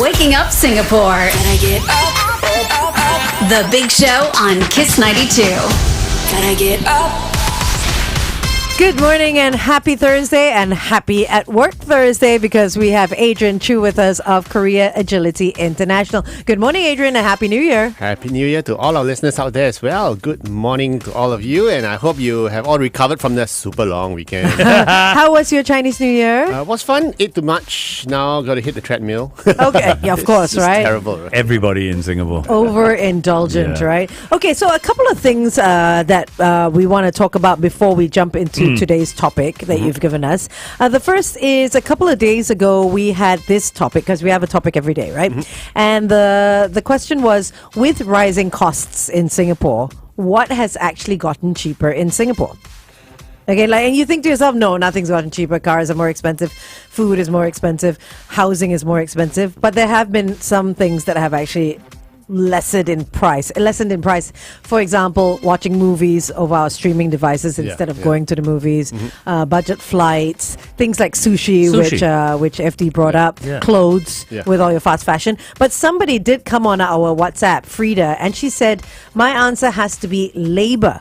Waking Up Singapore. Gotta get up. The Big Show on Kiss 92. Gotta get up. Good morning and happy Thursday and happy at work Thursday because we have Adrian Choo with us of Korea Agility International. Good morning, Adrian, and Happy New Year. Happy New Year to all our listeners out there as well. Good morning to all of you, and I hope you have all recovered from the super long weekend. How was your Chinese New Year? Was fun, ate too much, now got to hit the treadmill. Okay, yeah, of course, it's right? terrible. Right? Everybody in Singapore. Overindulgent, right? Okay, so a couple of things that we want to talk about before we jump into today's topic that you've given us. The first is a couple of days ago we had this topic because we have a topic every day, right? And the question was, with rising costs in Singapore, what has actually gotten cheaper in Singapore? Okay, and you think to yourself, no, nothing's gotten cheaper. Cars are more expensive, food is more expensive, housing is more expensive, but there have been some things that have actually lessened in price. For example, watching movies over our streaming devices instead of going to the movies, budget flights, things like sushi. which FD brought up, clothes with all your fast fashion. But somebody did come on our WhatsApp, Frida, and she said, my answer has to be labor.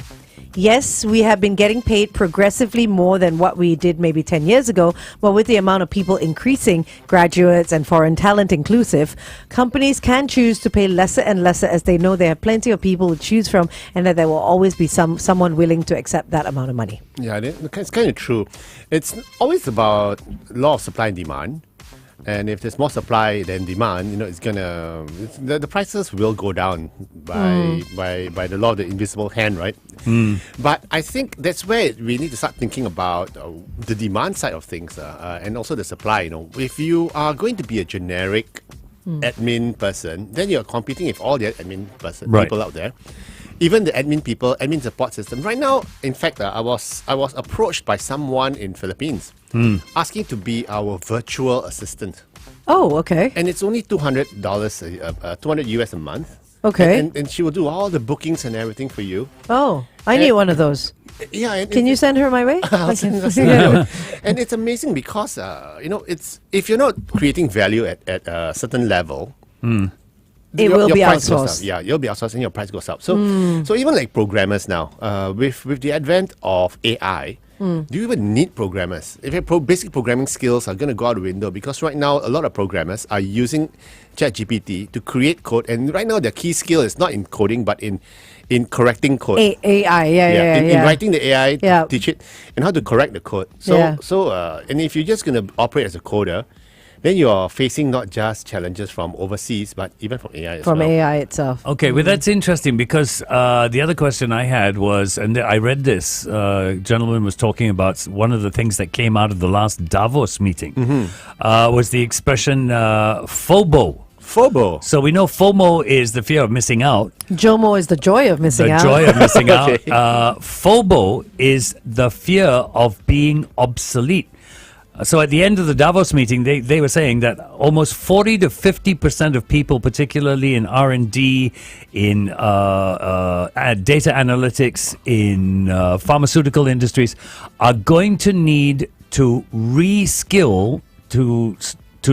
Yes, we have been getting paid progressively more than what we did maybe 10 years ago, but with the amount of people increasing, graduates and foreign talent inclusive, companies can choose to pay lesser and lesser as they know they have plenty of people to choose from and that there will always be someone willing to accept that amount of money. Yeah, it's kind of true. It's always about law of supply and demand. And if there's more supply than demand, it's the prices will go down by the law of the invisible hand, right? But I think that's where we need to start thinking about the demand side of things and also the supply. If you are going to be a generic admin person, then you're competing with all the admin people out there. Even the admin support system. Right now, in fact, I was approached by someone in Philippines asking to be our virtual assistant. Oh, okay. And it's only $200, $200 US a month. Okay. And she will do all the bookings and everything for you. Oh, I need one of those. Yeah. Can you send her my way? I'll send her. And it's amazing because, it's if you're not creating value at a certain level, It will be outsourced. Yeah, you'll be outsourced and your price goes up. So even like programmers now, with the advent of AI, do you even need programmers? If your basic programming skills are going to go out the window, because right now a lot of programmers are using ChatGPT to create code, and right now their key skill is not in coding but in correcting code. AI, in writing the AI to teach it and how to correct the code. And if you're just going to operate as a coder, then you're facing not just challenges from overseas, but even from AI as well. From AI itself. Okay, well, that's interesting because the other question I had was, and I read this, gentleman was talking about one of the things that came out of the last Davos meeting was the expression FOBO. FOBO. So we know FOMO is the fear of missing out. JOMO is the joy of missing out. The joy of missing out. FOBO is the fear of being obsolete. So at the end of the Davos meeting, they were saying that almost 40 to 50% of people, particularly in R&D, in data analytics, in pharmaceutical industries, are going to need to reskill to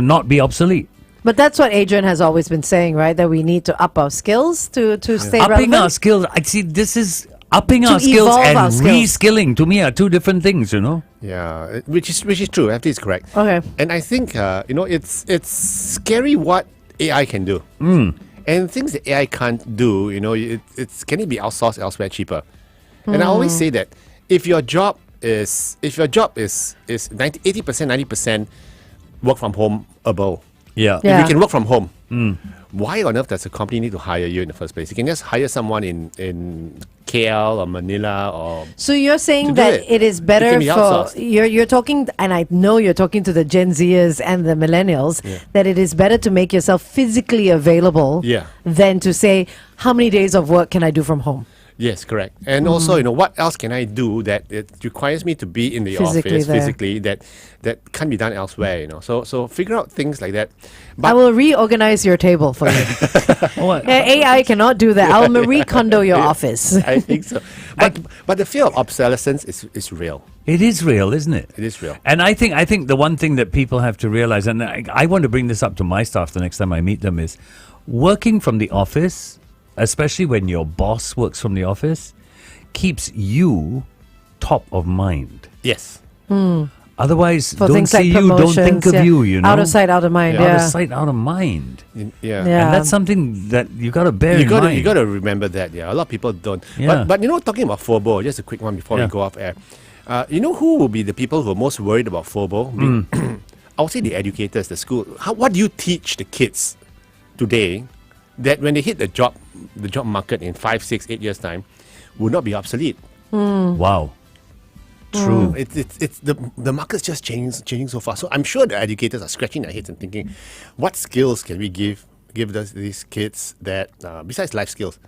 not be obsolete. But that's what Adrian has always been saying, right? That we need to up our skills to stay relevant. Upping our skills. I see this is... Upping our skills and reskilling to me are two different things, Yeah, which is true. FD is correct. Okay. And I think it's scary what AI can do. And things that AI can't do, can it be outsourced elsewhere cheaper? And I always say that if your job is 80%, 90% work from home above. Yeah. If you can work from home, why on earth does a company need to hire you in the first place? You can just hire someone in KL or Manila or... So you're saying that it is better for... You're talking, and I know you're talking to the Gen Zers and the millennials, that it is better to make yourself physically available than to say, how many days of work can I do from home? Yes, correct. And also, what else can I do that it requires me to be in the Physically office there. physically that can't be done elsewhere, So figure out things like that. I But will reorganize your table for you. What? AI cannot do that. I'll Marie Kondo your office. I think so. But the fear of obsolescence is real. It is real, isn't it? It is real. And I think the one thing that people have to realize, and I want to bring this up to my staff the next time I meet them, is working from the office, especially when your boss works from the office, keeps you top of mind. Yes. Otherwise, For don't things see like you, don't promotions. think of yeah. you, Out of sight, out of mind. Yeah. Yeah. Out of sight, out of mind. Yeah. Yeah. And that's something that you got to bear in mind. You got to remember that. Yeah, a lot of people don't. Yeah. But talking about FOBO, just a quick one before we Yeah. go off air. Who will be the people who are most worried about FOBO? I would say the educators, the school. What do you teach the kids today that when they hit the job market in 5, 6, 8 years time, will not be obsolete? Wow. True. It's the market's just changing so fast. So I'm sure the educators are scratching their heads and thinking, what skills can we give these kids that besides life skills,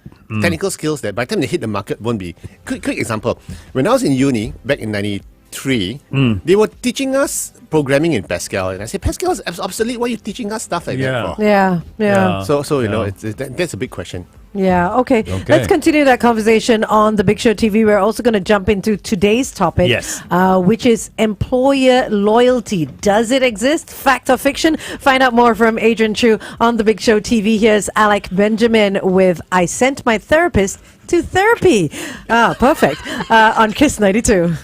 technical skills that by the time they hit the market won't be. Quick example: when I was in uni back in '93, they were teaching us programming in Pascal, and I said Pascal is obsolete. Why are you teaching us stuff like Yeah. that for? Yeah. Yeah. So Yeah. that's a big question. Yeah, okay. Okay. Let's continue that conversation on the Big Show TV. We're also going to jump into today's topic, Yes. Which is employer loyalty. Does it exist? Fact or fiction? Find out more from Adrian Choo on the Big Show TV. Here's Alec Benjamin with I Sent My Therapist to Therapy. Perfect. On Kiss 92.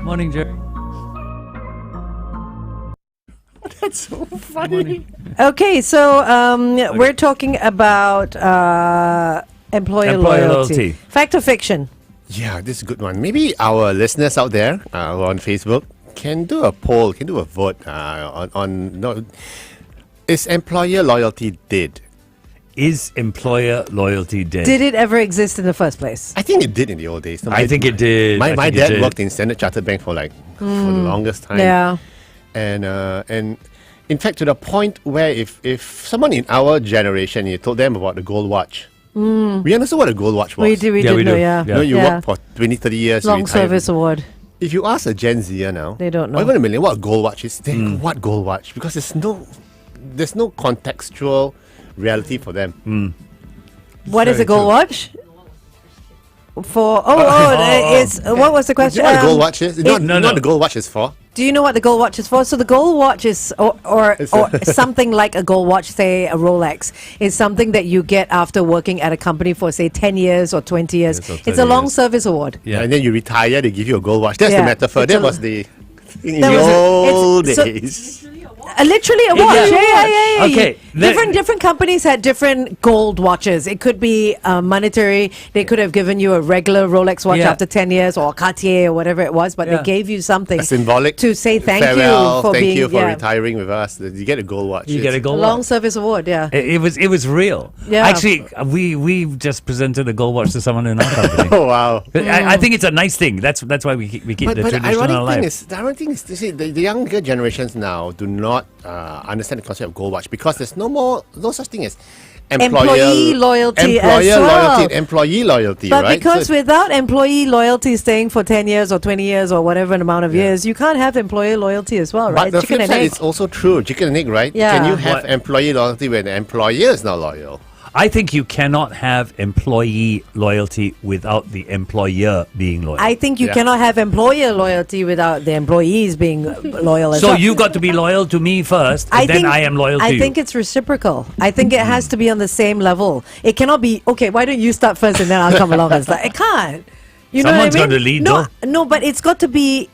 Morning, Jerry. That's so funny. Okay, so we're talking about employer loyalty. Fact or fiction? Yeah, this is a good one. Maybe our listeners out there who are on Facebook can do a poll, can do a vote is employer loyalty dead? Is employer loyalty dead? Did it ever exist in the first place? I think it did in the old days. I think it did. My I think it dad did. worked in Standard Chartered Bank for the longest time. Yeah. And in fact, to the point where if someone in our generation, you told them about the gold watch, we understood what a gold watch was. We did Yeah, we know, do. yeah. Yeah. You Yeah. work for 20, 30 years. you Long retire. service award. If you ask a Gen Zer now, They don't know. Or even a millennial, what a gold watch is, they think, what gold watch? Because there's no contextual reality for them. What is Very a gold true. watch? It's what was the Do question? you know what a gold watch is? You know, No, you know no. what the gold watch is for? Do you know what the gold watch is for? So the gold watch is, or something like a gold watch, say a Rolex, is something that you get after working at a company for say 10 years or 20 years. Yes, or It's 30 a long years. service award. Yeah. And then you retire, they give you a gold watch. That's Yeah, the metaphor. it's That a- was the thing in That the was old so- days. Literally a watch. Yeah. Yeah. Okay, Different companies had different gold watches. It could be monetary. They could have given you a regular Rolex watch Yeah. after 10 years or Cartier or whatever it was, but Yeah. they gave you something A symbolic to say thank farewell, you for thank being you for yeah, retiring with us. You get a gold watch. You get a It's- gold long watch. service award. Yeah. It was real. Yeah. Actually, we've just presented a gold watch to someone in our company. Oh wow. I think it's a nice thing. That's why we keep the But the tradition ironic alive. the ironic thing is, you see, the younger generations now do not understand the concept of gold watch because there's no such thing as Employee loyalty as employer well. loyalty, employee loyalty, But right? because So- without employee loyalty staying for 10 years or 20 years or whatever amount of years, you can't have employee loyalty as well, right? but the Chicken flip and side egg. is also true. Chicken and egg, right? Yeah. Can you have What? employee loyalty when the employer is not loyal? I think you cannot have employee loyalty without the employer being loyal. I think you Yeah. cannot have employer loyalty without the employees being loyal as so well. you got to be loyal to me first, and then I am loyal to I you. think it's reciprocal. I think it has to be on the same level. It cannot be, okay, why don't you start first and then I'll come along and start. It can't. You know Someone's what I mean? got to lead, no, though. no, but it's got to be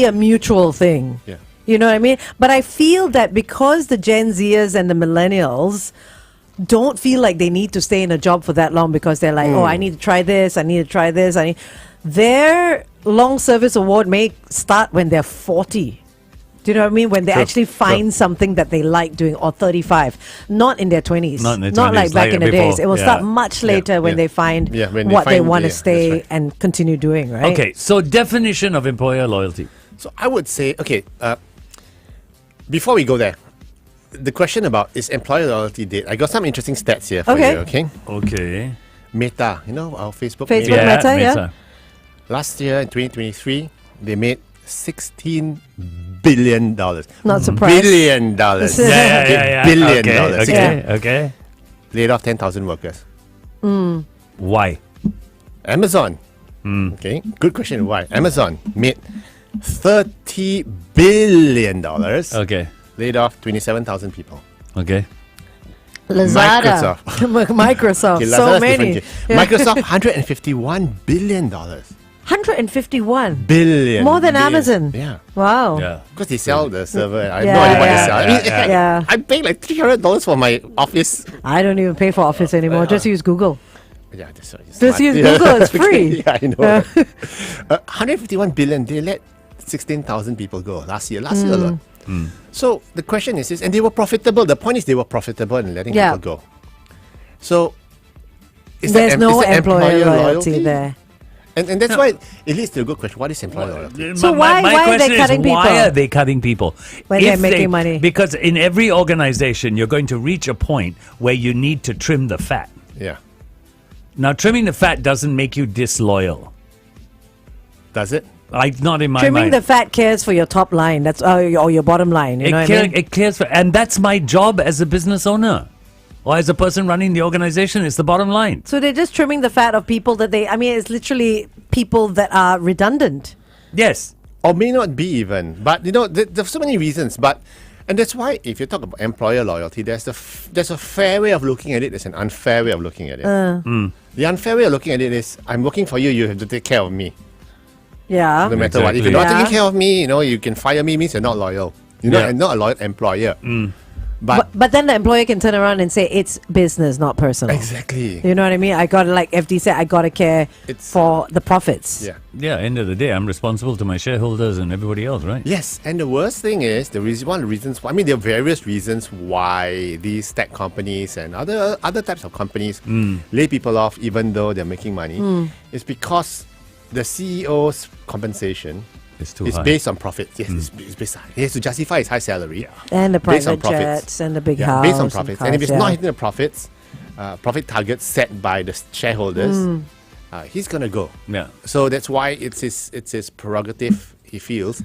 a mutual thing. Yeah. You know what I mean? But I feel that because the Gen Zers and the millennials don't feel like they need to stay in a job for that long because they're like, oh, I need to try this, I need to try this. Their long service award may start when they're 40. Do you know what I mean? When they True, actually find something that they like doing, or 35, not in their 20s. Not in their Not 20s, like back like in the before, days. It will yeah. start much later when yeah. they find Yeah, when they what they find- want to yeah, that's stay right. and continue doing, right? Okay, so definition of employer loyalty. So I would say, okay, before we go there, the question about is employer loyalty dead? I got some interesting stats here for Okay. you, okay? Okay. Meta, our Facebook. Facebook Meta. Meta, yeah. Last year in 2023, they made $16 billion. Not surprised. Billion dollars. Yeah. Billion Okay, dollars. okay. Laid off 10,000 workers. Why? Amazon. Okay, good question. Why? Amazon made $30 billion. Okay. Laid off 27,000 people. Okay. Lazada. Microsoft. Okay, So Lazada's many. different. Microsoft, $151 billion. 151. Billion. More than billion. Amazon. Yeah. Wow. Yeah. Because they sell the server. I have Yeah, no idea what yeah, they sell. I mean, yeah. I'm paying like $300 for my office. I don't even pay for Office anymore. Just use Google. Yeah, that's right. Just use Google. It's free. Yeah, I know. 151 billion. They let 16,000 people go last year. Last year alone. So the question is this, and they were profitable. The point is they were profitable in letting Yeah. people go. So is There's that, no is that employer loyalty there. And that's why it leads to a good question. What is employer loyalty? So why are question they cutting is, why people? are they cutting people? When they're making money. Because in every organization, you're going to reach a point where you need to trim the fat. Yeah. Now, trimming the fat doesn't make you disloyal. Does it? Not in my Trimming mind. the fat cares for your top line. That's or your bottom line. You know what I mean? It clears for, and that's my job as a business owner, or as a person running the organization. It's the bottom line. So they're just trimming the fat of people that it's literally people that are redundant. Yes. Or may not be even. But, there's so many reasons. And that's why if you talk about employer loyalty, there's a fair way of looking at it. There's an unfair way of looking at it. The unfair way of looking at it is, I'm working for you, you have to take care of me. Yeah. No matter what. If Exactly. you're not Yeah. taking care of me, you can fire me, means you're not loyal. You're not a loyal employer. But then the employer can turn around and say it's business, not personal. Exactly. You know what I mean? I gotta, like FD said, I gotta care It's- for the profits. Yeah. Yeah. End of the day, I'm responsible to my shareholders and everybody else, right? Yes, and the worst thing is one of the reasons. There are various reasons why these tech companies and other types of companies lay people off, even though they're making money. It's because the CEO's compensation It's too is high. based on profits. Yes, it's based on. He has to justify his high salary. And the Based on private profits. jets and the big Yeah, house. based on profits. And if it's cars, not yeah. hitting the profit targets set by the shareholders, he's gonna go. Yeah. So that's why it's his prerogative. He feels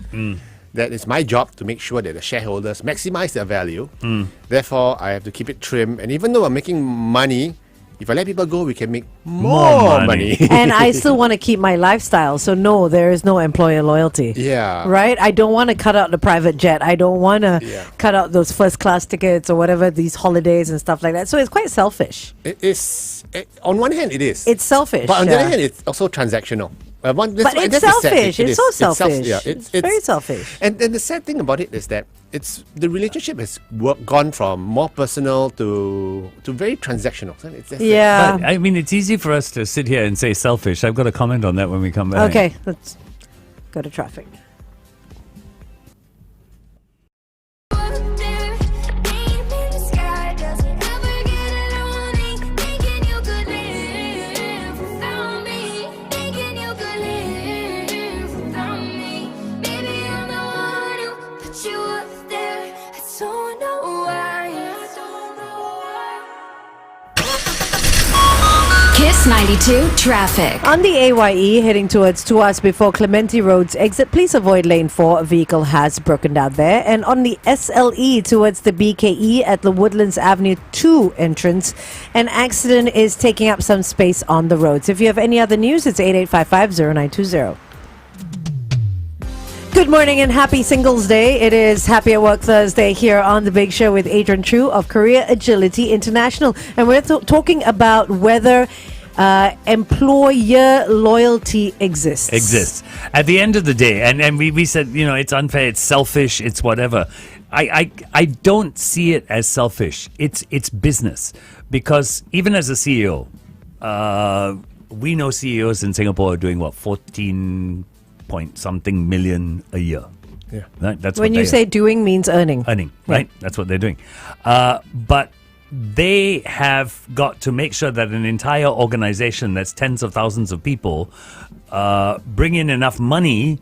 that it's my job to make sure that the shareholders maximize their value. Therefore, I have to keep it trim. And even though I'm making money, if I let people go, we can make more money. And I still want to keep my lifestyle. So no, there is no employer loyalty. Yeah. Right? I don't want to cut out the private jet. I don't want to Yeah. cut out those first class tickets or whatever, these holidays and stuff like that. So it's quite selfish. It is. On one hand, it is. It's selfish. But on the yeah. other hand, it's also transactional. But But it's selfish. It's so selfish. Yeah, it's very selfish. And the sad thing about it is that the relationship has gone from more personal to very transactional. So it's Yeah. But, I mean, it's easy for us to sit here and say selfish. I've got a comment on that when we come back. Okay, let's go to traffic. Kiss 92 traffic. On the AYE heading towards Tuas before Clementi Road's exit, please avoid lane 4. A vehicle has broken down there. And on the SLE towards the BKE at the Woodlands Avenue 2 entrance, an accident is taking up some space on the roads. If you have any other news, it's 8855-0920. Good morning and happy Singles Day. It is Happy at Work Thursday here on The Big Show with Adrian Choo of Career Agility International. And we're talking about whether employer loyalty exists. At the end of the day, and we said, it's unfair, it's selfish, it's whatever. I don't see it as selfish. It's business. Because even as a CEO, we know CEOs in Singapore are doing 14 point something million a year. Yeah. Right? That's When what you they say doing means earning. right? That's what they're doing. But they have got to make sure that an entire organization that's tens of thousands of people brings in enough money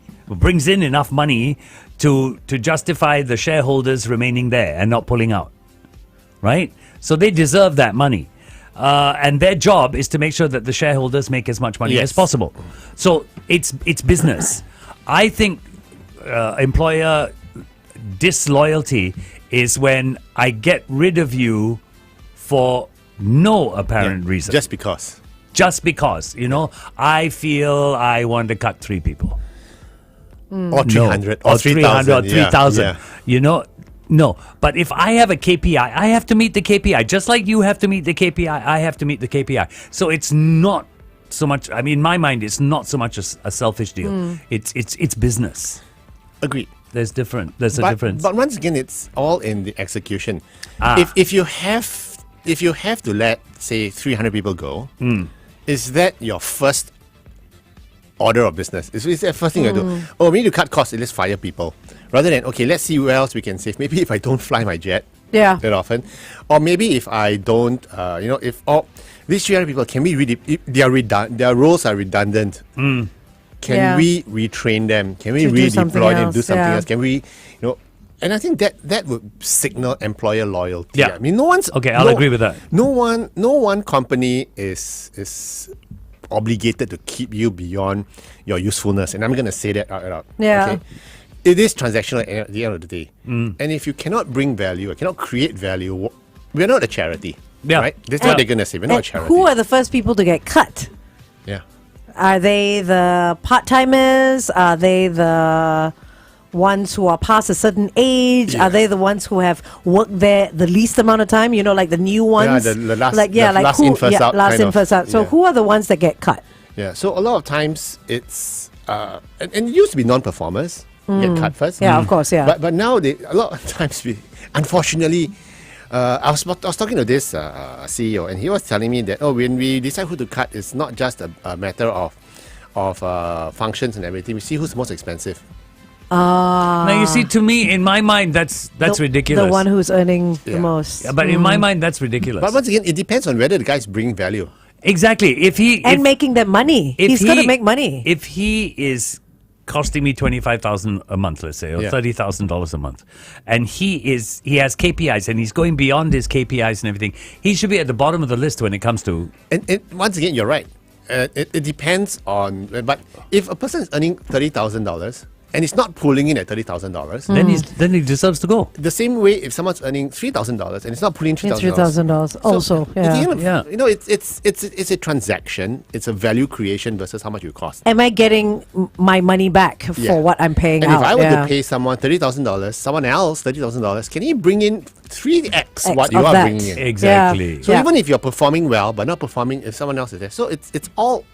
to justify the shareholders remaining there and not pulling out, right? So they deserve that money. and their job is to make sure that the shareholders make as much money as possible. So it's business. I think employer disloyalty is when I get rid of you for no apparent reason. Just because. Just because, I feel I want to cut 3 people. Or 300. Or 300 or 3,000. Yeah. No. But if I have a KPI, I have to meet the KPI. Just like you have to meet the KPI, I have to meet the KPI. So it's not so much, in my mind, it's not so much a selfish deal. It's business. Agreed. There's a difference. But once again, it's all in the execution. If you have to let, say, 300 people go, is that your first order of business? Is that the first thing you do? Oh, we need to cut costs, let's fire people. Rather than, okay, let's see where else we can save. Maybe if I don't fly my jet that often. Or maybe if I don't, if these 300 people, can we their roles are redundant. Can we retrain them? Can we redeploy them, do something else? Can we, and I think that would signal employer loyalty. Yeah. I mean, I'll agree with that. No one company is obligated to keep you beyond your usefulness, and I'm going to say that out. Yeah. Okay? It is transactional at the end of the day, and if you cannot bring value, or cannot create value, we're not a charity. Yeah. Right? That's what they're going to say. We're not a charity. Who are the first people to get cut? Yeah. Are they the part-timers? Are they the ones who are past a certain age? Yeah. Are they the ones who have worked there the least amount of time? Like the new ones? Yeah, the last, last in, first out. Last in, first out. So who are the ones that get cut? Yeah, so a lot of times it's, and it used to be non-performers get cut first. Yeah, of course, yeah. But now, a lot of times, unfortunately, I was talking to this CEO, and he was telling me that, when we decide who to cut, it's not just a matter of functions and everything. We see who's most expensive. Now, you see, to me, in my mind, that's ridiculous. The one who's earning the most. Yeah, but in my mind, that's ridiculous. But once again, it depends on whether the guy's bringing value. Exactly. Making them money. He's got to make money. If he is costing me $25,000 a month, let's say, or $30,000 a month, and he has KPIs and he's going beyond his KPIs and everything, he should be at the bottom of the list when it comes to. And once again, you're right. It depends on. But if a person is earning $30,000 and it's not pulling in at $30,000, then he deserves to go. The same way, if someone's earning $3,000 and it's not pulling $3,000 also. At the end of, it's a transaction. It's a value creation versus how much you cost. Am I getting my money back for what I'm paying and out? If I were to pay someone $30,000, someone else $30,000, can he bring in 3x what you are bringing in? Exactly. So even if you're performing well but not performing if someone else is there, so it's all.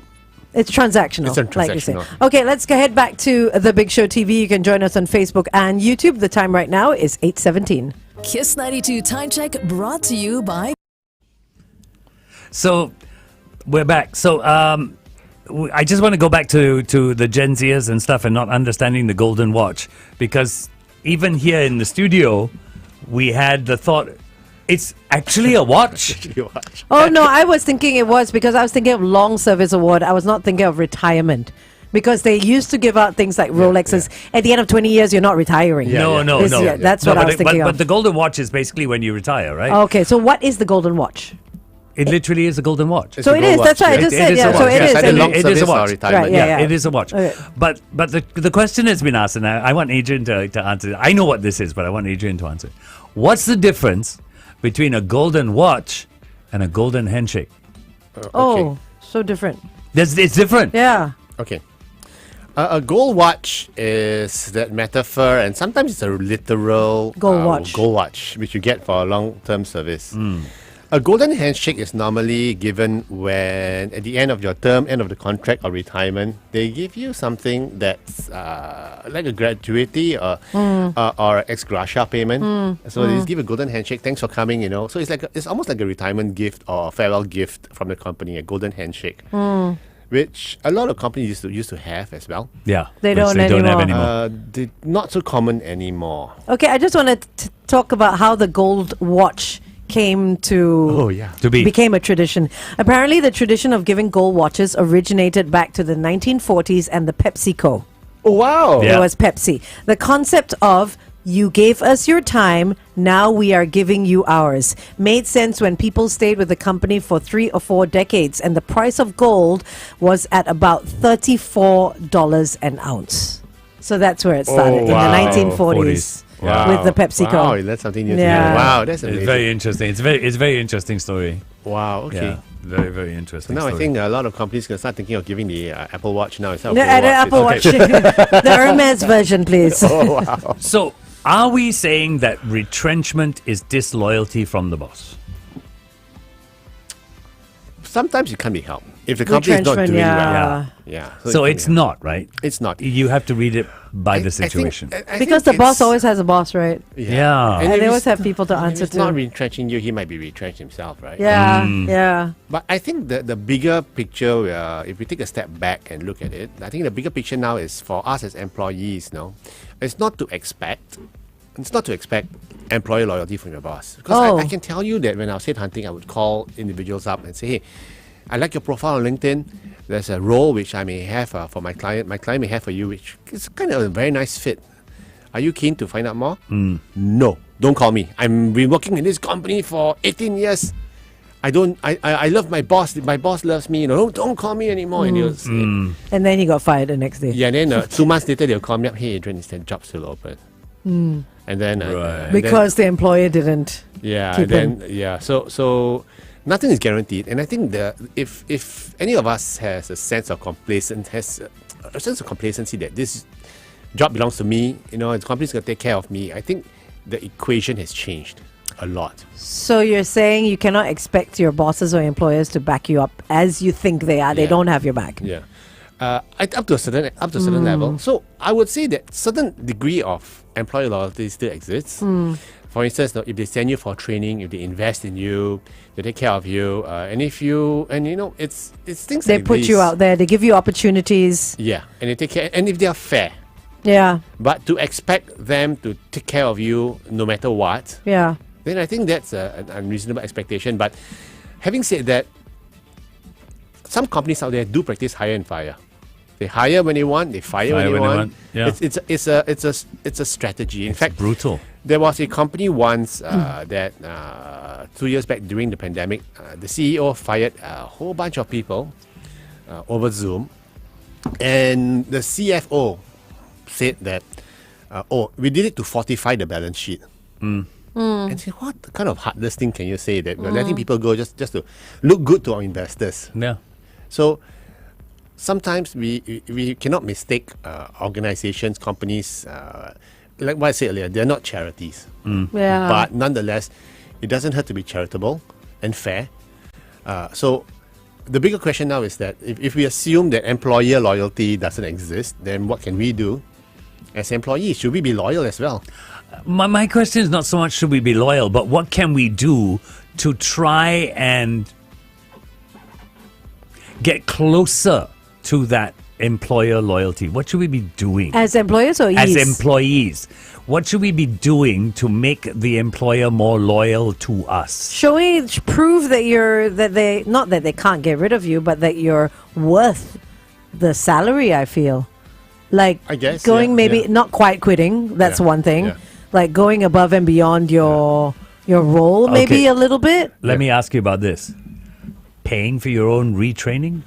It's transactional, like you say. Okay, let's go head back to The Big Show TV. You can join us on Facebook and YouTube. The time right now is 8:17. Kiss 92 Time Check brought to you by... So, we're back. So, I just want to go back to the Gen Zers and stuff and not understanding the golden watch. Because even here in the studio, we had the thought... It's actually a watch. Oh, no, I was thinking it was because I was thinking of long service award. I was not thinking of retirement because they used to give out things like Rolexes. At the end of 20 years, you're not retiring. No. That's what I was thinking of. But the golden watch is basically when you retire, right? Okay, so what is the golden watch? It literally is a golden watch. So it is. That's right. I just said, yeah. So it is. It is a watch. Right, yeah. It is a watch. Okay. But the question has been asked, and I want Adrian to answer. I know what this is, but I want Adrian to answer. What's the difference between a golden watch and a golden handshake? Oh, so different. It's different. Yeah. Okay. A gold watch is that metaphor, and sometimes it's a literal gold watch, which you get for a long-term service. A golden handshake is normally given when, at the end of your term, end of the contract or retirement, they give you something that's like a gratuity or ex gratia payment. So they just give a golden handshake. Thanks for coming. So it's almost like a retirement gift or a farewell gift from the company. A golden handshake, which a lot of companies used to have as well. Yeah, they don't have anymore. They're not so common anymore. Okay, I just wanted to talk about how the gold watch came to became a tradition. Apparently, the tradition of giving gold watches originated back to the 1940s and the PepsiCo. Oh, wow. It was Pepsi. The concept of You gave us your time, now we are giving you ours. Made sense when people stayed with the company for 3 or 4 decades and the price of gold was at about $34 an ounce. So that's where it started in the 1940s. Wow. With the PepsiCo. Wow, that's something new. Yeah. Wow, that's amazing. It's very interesting. It's very interesting story. Wow, okay. Yeah, very, very interesting Now story. I think a lot of companies can start thinking of giving the Apple Watch now instead of The Apple Watch. The Hermes version, please. Oh, wow. So, are we saying that retrenchment is disloyalty from the boss? Sometimes it can be helped. If the company is not Retrenchment, doing yeah. well. Yeah. So it can it's be helped. not, right? It's not. You have to read it by I the think- situation. I Because think the boss it's- always has a boss, right? Yeah. And if they he's- always have people to and answer if he's not to. retrenching you, he might be retrenched himself, right? Yeah, yeah. But I think the bigger picture, if we take a step back and look at it, I think the bigger picture now is for us as employees. No, it's not to expect employer loyalty from your boss. Because Oh. I can tell you that when I was headhunting, I would call individuals up and say, hey, I like your profile on LinkedIn. There's a role which I may have for my client. My client may have for you, which is kind of a very nice fit. Are you keen to find out more? No, don't call me. I've been working in this company for 18 years. I love my boss. My boss loves me. Don't call me anymore. And he'll say, And then he got fired the next day. yeah, and then 2 months later, they'll call me up. Hey, Adrian, is that job still open? And then, Right. Because the employer didn't. yeah, keep and then yeah. So nothing is guaranteed, and I think if any of us has a sense of complacency that this job belongs to me, the company's gonna take care of me. I think the equation has changed a lot. So you're saying you cannot expect your bosses or employers to back you up as you think they are. They Yeah. don't have your back. Yeah. Up to a certain level. So I would say that certain degree of employer loyalty still exists. For instance, if they send you for training, if they invest in you, they take care of you, it's things They like put you these. out there. They give you opportunities. Yeah, and they take care, and if they are fair. Yeah, But to expect them to take care of you no matter what, yeah. then I think that's an unreasonable expectation. But having said that, some companies out there do practice hire and fire. They hire when they want, they fire when they want. Yeah. It's a strategy. In fact, Brutal. there was a company once that 2 years back during the pandemic, the CEO fired a whole bunch of people over Zoom, and the CFO said that, we did it to fortify the balance sheet. And say, what kind of heartless thing can you say that we're letting people go just to look good to our investors? Yeah. So sometimes we cannot mistake organizations, companies, like what I said earlier, they're not charities. Yeah. But nonetheless, it doesn't hurt to be charitable and fair. So the bigger question now is that if we assume that employer loyalty doesn't exist, then what can we do as employees? Should we be loyal as well? My question is not so much should we be loyal, but what can we do to try and get closer to that employer loyalty? What should we be doing As employers or as yees? employees? What should we be doing to make the employer more loyal to us? Prove that not that they can't get rid of you, but that you're worth the salary. I feel like I guess, going yeah, maybe yeah. not quite quitting. That's Yeah, one thing. yeah. Like going above and beyond your role, maybe Okay. a little bit. Let me ask you about this. Paying for your own retraining?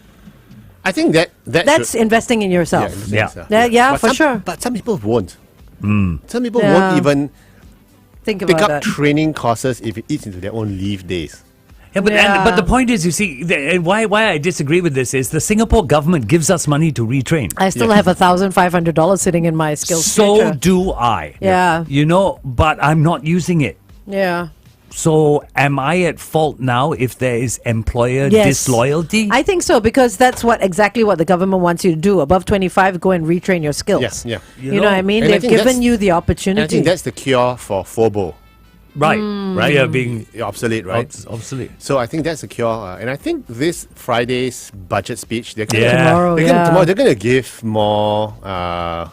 I think That's investing in yourself. Yeah. Yeah, But for some- sure. But some people won't. Some people Yeah. won't even Think pick about up that. training courses if it eats into their own leave days. Yeah, but Yeah. but the point is, you see, and why I disagree with this is the Singapore government gives us money to retrain. I still Yeah. have $1,500 sitting in my skills So future. do I. Yeah. But I'm not using it. Yeah. So am I at fault now if there is employer Yes. disloyalty? I think so, because that's exactly what the government wants you to do. Above 25, go and retrain your skills. Yes, yeah. You know what I mean? And I They've think given that's- you the And I opportunity. think that's the cure for FOBO, right. right? Fear being obsolete, right? obsolete. So I think that's the cure. And I think this Friday's budget speech, they're gonna, Yeah. Tomorrow, tomorrow they're going to give more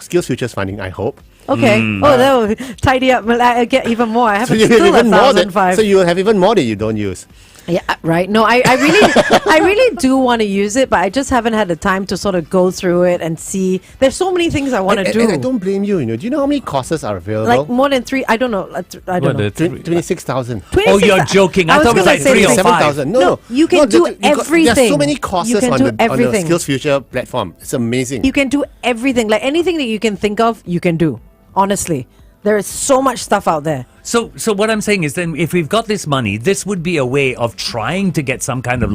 skills futures funding, I hope. Okay. That will tidy up. Get even more. I have So you still have even more than, $1,500. so you will have even more that you don't use. Yeah, right. No, I really, I really do want to use it, but I just haven't had the time to sort of go through it and see. There's so many things I want to do. And I don't blame you. Do you know how many courses are available? Like more than 3. I don't know. I don't know. 26,000. Oh, you're joking. I thought it was like 3 or 5. 7,000. No, you can do everything. There are so many courses You can on do the everything. Skills Future platform. It's amazing. You can do everything. Like anything that you can think of, you can do. Honestly, there is so much stuff out there. So what I'm saying is, then, if we've got this money, this would be a way of trying to get some kind of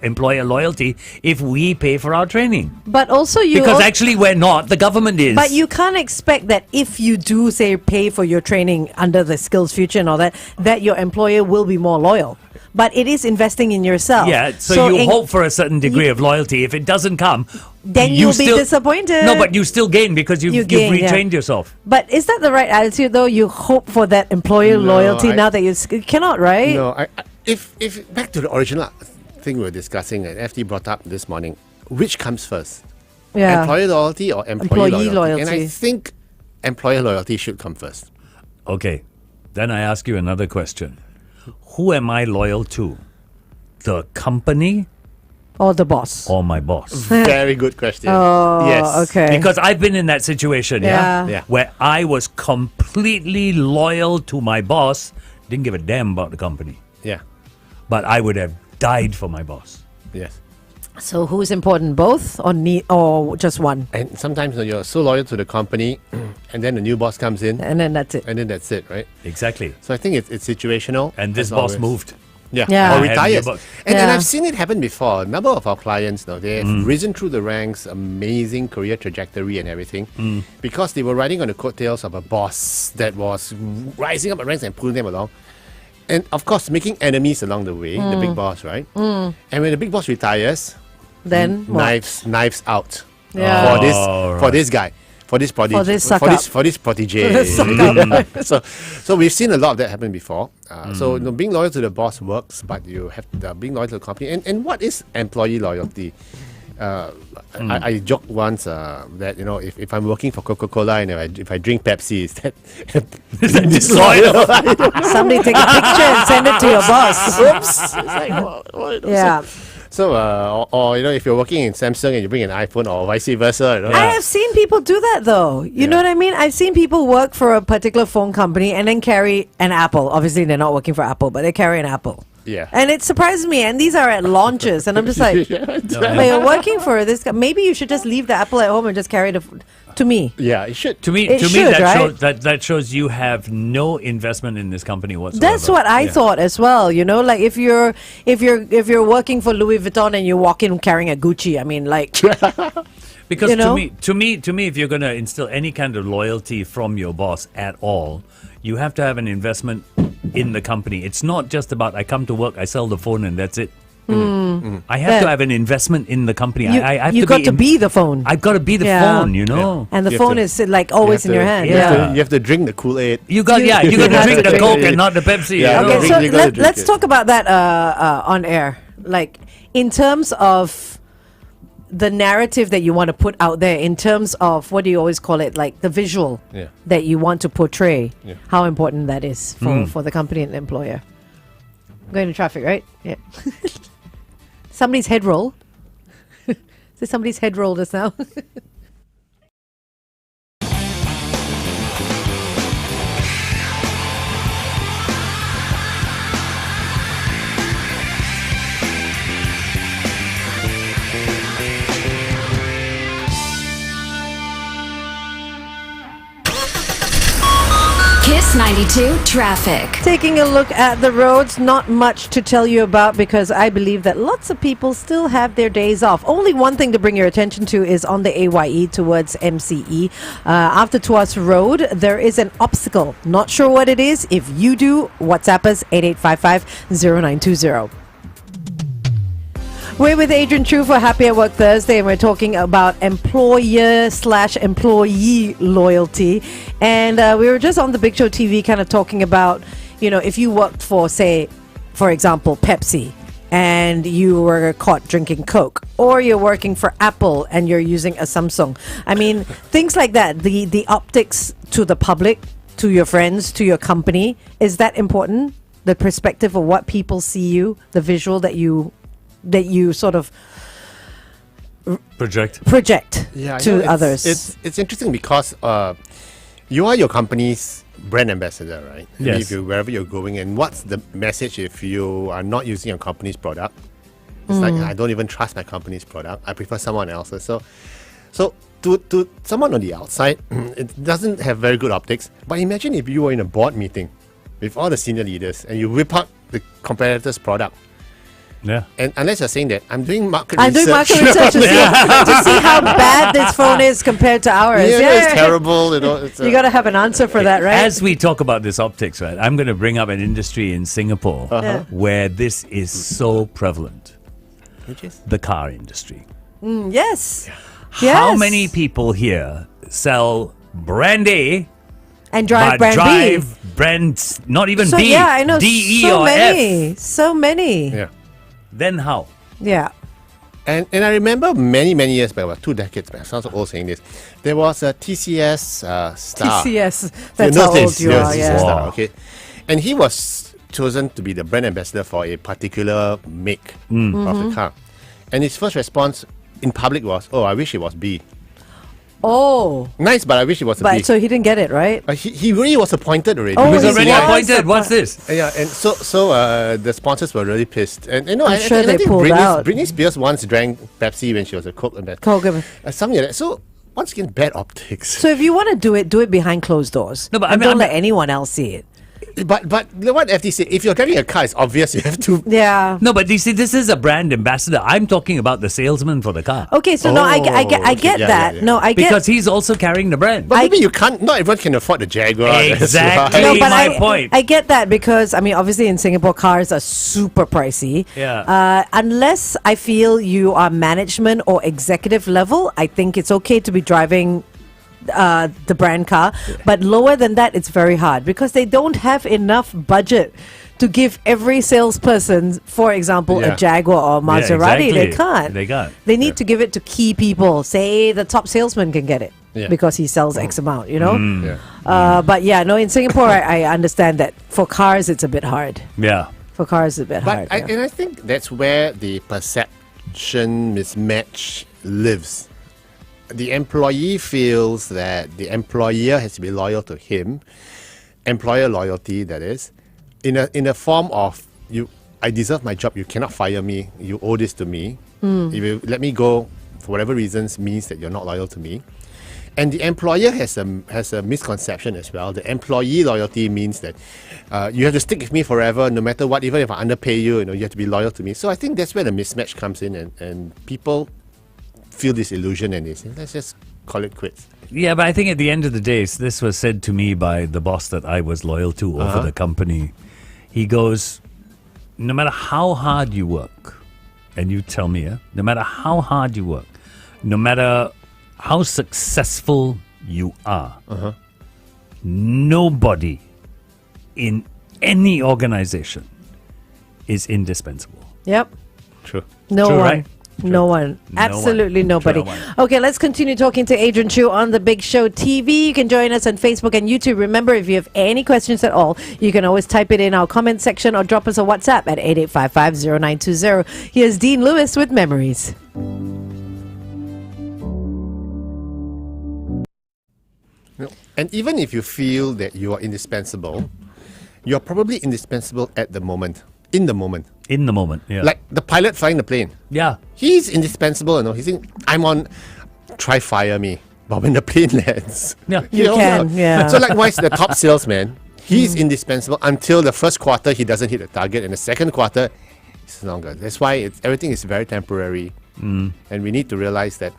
employer loyalty if we pay for our training. But also because actually we're not. The government is. But you can't expect that if you do say pay for your training under the Skills Future and all that, that your employer will be more loyal. But it is investing in yourself. Yeah, so you hope for a certain degree of loyalty. If it doesn't come, then you'll be disappointed. No, but you still gain because you've retrained yourself. But is that the right attitude, though? You hope for that employer loyalty now that you cannot, right? No, if back to the original thing we were discussing, and FD brought up this morning, which comes first? Yeah. Employer loyalty or employee loyalty? And I think employer loyalty should come first. Okay, then I ask you another question. Who am I loyal to? The company or the boss? Or my boss? Very good question. Oh, yes. Okay. Because I've been in that situation, Yeah. where I was completely loyal to my boss, didn't give a damn about the company. Yeah. But I would have died for my boss. Yes. So who's important, both or just one? And sometimes you're so loyal to the company, and then the new boss comes in, and then that's it. And then that's it, right? Exactly. So I think it's situational. And this boss always moved. Yeah. Or retires. And Yeah. I've seen it happen before. A number of our clients, they've risen through the ranks, amazing career trajectory and everything, because they were riding on the coattails of a boss that was rising up the ranks and pulling them along. And of course, making enemies along the way, the big boss, right? And when the big boss retires, then knives out Yeah. for this guy. For this prodigy, for this protege. So we've seen a lot of that happen before. So being loyal to the boss works, but you have being loyal to the company. And what is employee loyalty? I joked once that if I'm working for Coca-Cola and if I drink Pepsi, is that disloyal? Somebody take a picture and send it to your boss. Oops. It's like, Yeah. So, or if you're working in Samsung and you bring an iPhone or vice versa. I have seen people do that though. You know what I mean? I've seen people work for a particular phone company and then carry an Apple. Obviously, they're not working for Apple, but they carry an Apple. Yeah. And it surprises me. And these are at launches. And I'm just like, but you're working for this guy. Maybe you should just leave the Apple at home and just carry to me. Yeah, it should. To me, that shows you have no investment in this company whatsoever. That's what I thought as well. Like if you're working for Louis Vuitton and you walk in carrying a Gucci, I mean, like. Because to me, if you're going to instill any kind of loyalty from your boss at all, you have to have an investment in the company. It's not just about I come to work, I sell the phone, and that's it. I have to have an investment in the company. You got to be the phone. I've got to be the phone, And the phone is like always in your hand. You have to drink the Kool-Aid. You got to drink the Coke and not the Pepsi. Yeah, okay, so let's talk about that on air. Like in terms of the narrative that you want to put out there, in terms of what do you always call it, like the visual that you want to portray, how important that is for the company and the employer. Going to traffic, right? Yeah. Somebody's head roll. Is somebody's head roll just now? Kiss 92 traffic. Taking a look at the roads, not much to tell you about because I believe that lots of people still have their days off. Only one thing to bring your attention to is on the AYE towards MCE. After Tuas Road, there is an obstacle. Not sure what it is. If you do, WhatsApp us 8855-0920. We're with Adrian Choo for Happy at Work Thursday, and we're talking about employer/employee loyalty. And we were just on the Big Show TV kind of talking about, if you worked for, say, for example, Pepsi, and you were caught drinking Coke, or you're working for Apple and you're using a Samsung. I mean, things like that. The optics to the public, to your friends, to your company, is that important? the perspective of what people see you, the visual that you sort of project to others. It's interesting because you are your company's brand ambassador, right? Yes. Wherever you're going, and what's the message if you are not using your company's product? It's like, I don't even trust my company's product. I prefer someone else's. So to someone on the outside, it doesn't have very good optics. But imagine if you were in a board meeting with all the senior leaders and you whip out the competitor's product. Yeah. And unless you're saying that, I'm doing market I'm research. doing market research to see how bad this phone is compared to ours. It's terrible. You got to have an answer for that, right? As we talk about this optics, right, I'm going to bring up an industry in Singapore where this is so prevalent. Which is? The car industry. Yes. How many people here sell brand A and drive but brand drive B? brands not even B, Yeah, I know. D, E, so or many. F? So many. Yeah. Then how? Yeah. And I remember many years back, about 2 decades back, sounds old saying this, there was a TCS star. TCS. In That's those how days, old you there was are. TCS Yeah. star, okay? And he was chosen to be the brand ambassador for a particular make of the car. And his first response in public was, "Oh, I wish it was B." Oh. Nice, but I wish it was a B. But so he didn't get it, right? He really was appointed already. Oh, He was he already was appointed. What's this? Yeah, and so the sponsors were really pissed, and I'm I sure think they pulled out. Britney Spears once drank Pepsi when she was a Coke ambassador, something like that. So once again, bad optics. So if you want to do it behind closed doors. No, but and I mean- don't let anyone else see it. But what FD say? If you're driving a car, it's obvious you have to. Yeah. No, but you see, this is a brand ambassador. I'm talking about the salesman for the car. Okay, so no, I get Yeah, that. yeah. No, I get Because he's also carrying the brand. But maybe you can't. Not everyone can afford the Jaguar. that's Exactly. why. No, but my point. I get that because I mean, obviously in Singapore, cars are super pricey. Yeah. Unless I feel you are management or executive level, I think it's okay to be driving the brand car. But lower than that, it's very hard because they don't have enough budget to give every salesperson, for example, Yeah. a Jaguar or Maserati. They exactly. can't. They can't. They need to give it to key people. Say the top salesman can get it Yeah. because he sells X amount. You know. Yeah. But yeah, no, in Singapore, I understand that for cars, it's a bit hard. Yeah. For cars, it's a bit hard. But and I think that's where the perception mismatch lives. The employee feels that the employer has to be loyal to him, employer loyalty, that is, in a form of I deserve my job. You cannot fire me. You owe this to me. If you let me go for whatever reasons, means that you're not loyal to me. And the employer has a misconception as well. The employee loyalty means that you have to stick with me forever, no matter what. Even if I underpay you, you have to be loyal to me. So I think that's where the mismatch comes in, and people feel this illusion and they say, let's just call it quits. Yeah, but I think at the end of the day, this was said to me by the boss that I was loyal to over the company. He goes, no matter how hard you work, and you tell me, no matter how hard you work, no matter how successful you are, nobody in any organization is indispensable. Yep. True. No True, one. right? No one. Absolutely one. nobody. True, no one. Okay, let's continue talking to Adrian Choo on The Big Show TV. You can join us on Facebook and YouTube. Remember, if you have any questions at all, you can always type it in our comment section or drop us a WhatsApp at 88550920. Here's Dean Lewis with Memories. And even if you feel that you are indispensable, you're probably indispensable at the moment. In the moment. In the moment, yeah. Like the pilot flying the plane. yeah. He's indispensable, He's saying, I'm on, try fire me. But when the plane lands, Yeah. You can, yeah. So likewise, the top salesman, he's indispensable until the first quarter he doesn't hit the target, and the second quarter it's longer. That's why everything is very temporary, and we need to realize that.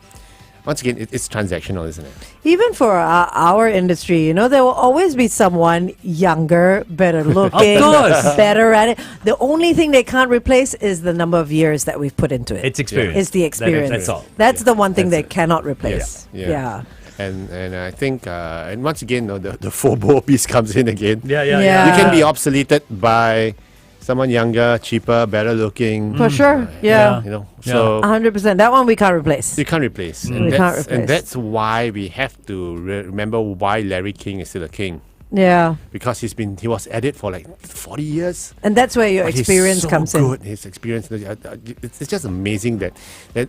Once again, it's transactional, isn't it? Even for our industry, there will always be someone younger, better looking, Of course. better at it. The only thing they can't replace is the number of years that we've put into it. It's experience. It's the experience. That's all. That's the one thing That's they it. cannot replace. Yeah. And I think, and once again, the FOBO piece comes in again. Yeah. You can be obsoleted by someone younger, cheaper, better looking. For sure. Yeah. So 100%. That one we can't replace. you can't replace. We can't replace. And that's why we have to remember why Larry King is still a king. Yeah. because he was at it for like 40 years. And that's where your But he's experience so comes good. in. His experience, it's just amazing that